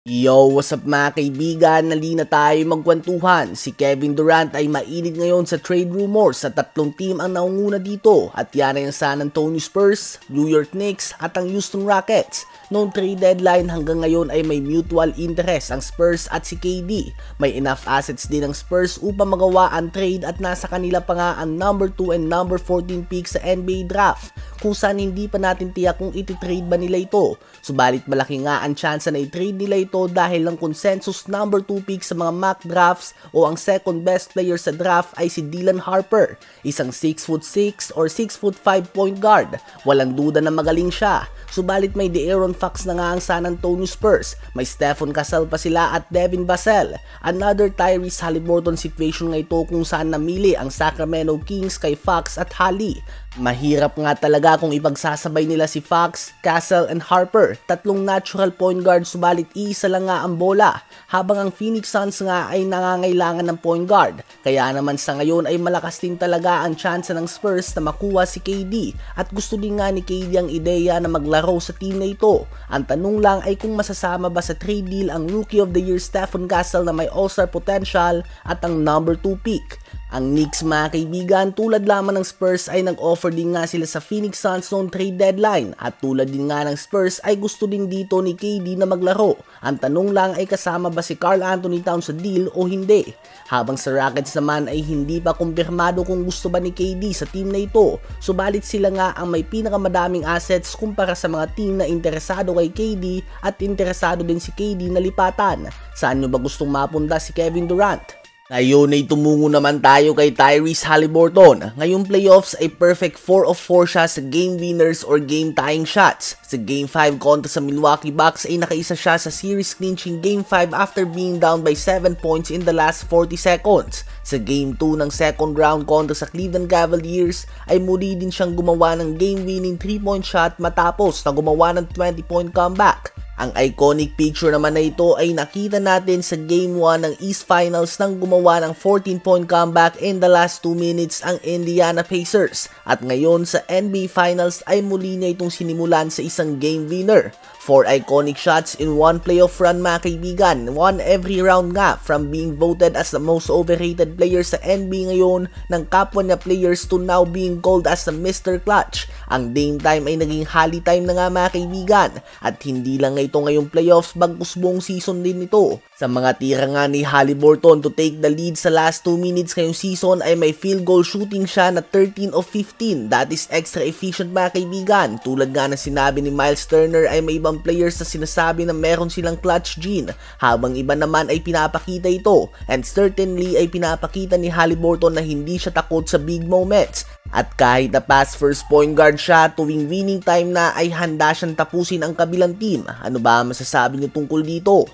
Yo, what's up mga kaibigan? Nali na tayo magkwentuhan. Si Kevin Durant ay mainit ngayon sa trade rumors sa tatlong team ang naunguna dito at yan ay ang San Antonio Spurs, New York Knicks at ang Houston Rockets. Noong trade deadline hanggang ngayon ay may mutual interest ang Spurs at si KD. May enough assets din ang Spurs upang magawa ang trade at nasa kanila pa nga ang number 2 and number 14 pick sa NBA draft kung saan hindi pa natin tiyak kung iti-trade ba nila ito. Subalit malaki nga ang chance na i-trade nila ito dahil ang consensus number 2 pick sa mga mock drafts o ang second best player sa draft ay si Dylan Harper, isang 6'6" or 6'5" point guard. Walang duda na magaling siya. Subalit may De'Aaron Fox na nga ang San Antonio Spurs, may Stephen Castle pa sila at Devin Vassell. Another Tyrese Haliburton situation nga ito kung saan namili ang Sacramento Kings kay Fox at Hali. Mahirap nga talaga kung ipagsasabay nila si Fox, Castle and Harper, tatlong natural point guard subalit isa lang nga ang bola, habang ang Phoenix Suns nga ay nangangailangan ng point guard. Kaya naman sa ngayon ay malakas din talaga ang chance ng Spurs na makuha si KD at gusto din nga ni KD ang ideya na maglaro sa team na ito. Ang tanong lang ay kung masasama ba sa trade deal ang Rookie of the Year Stephen Castle na may all-star potential at ang number 2 pick. Ang Knicks mga kaibigan, tulad lamang ng Spurs ay nag-offer din nga sila sa Phoenix Suns noong trade deadline at tulad din nga ng Spurs ay gusto din dito ni KD na maglaro. Ang tanong lang ay kasama ba si Karl Anthony Towns sa deal o hindi. Habang sa Rockets naman ay hindi pa kumpirmado kung gusto ba ni KD sa team na ito. Subalit sila nga ang may pinakamadaming assets kumpara sa mga team na interesado kay KD at interesado din si KD na lipatan. Saan nyo ba gustong mapunta si Kevin Durant? Ngayon ay tumungo naman tayo kay Tyrese Haliburton. Ngayong playoffs ay perfect 4 of 4 siya sa game winners or game tying shots. Sa game 5 kontra sa Milwaukee Bucks ay nakaisa siya sa series clinching game 5 after being down by 7 points in the last 40 seconds. Sa game 2 ng second round kontra sa Cleveland Cavaliers ay muli din siyang gumawa ng game winning 3-point shot matapos na gumawa ng 20-point comeback. Ang iconic picture naman na ito ay nakita natin sa Game 1 ng East Finals nang gumawa ng 14-point comeback in the last 2 minutes ang Indiana Pacers. At ngayon sa NBA Finals ay muli niya itong sinimulan sa isang game winner. 4 iconic shots in one playoff run mga kaibigan, won every round nga from being voted as the most overrated player sa NBA ngayon ng kapwa niya players to now being called as the Mr. Clutch. Ang Dame time ay naging Hali time na nga mga kaibigan at hindi lang ito ngayong playoffs bagkus buong season din ito. Sa mga tira nga ni Haliburton to take the lead sa last 2 minutes ngayong season ay may field goal shooting siya na 13 of 15. That is extra efficient mga kaibigan. Tulad nga na sinabi ni Miles Turner ay may ibang players na sinasabi na meron silang clutch gene habang iba naman ay pinapakita ito. And certainly ay pinapakita ni Haliburton na hindi siya takot sa big moments. At kahit na past first point guard siya tuwing winning time na ay handa siyang tapusin ang kabilang team. Ano ba masasabi niyo tungkol dito?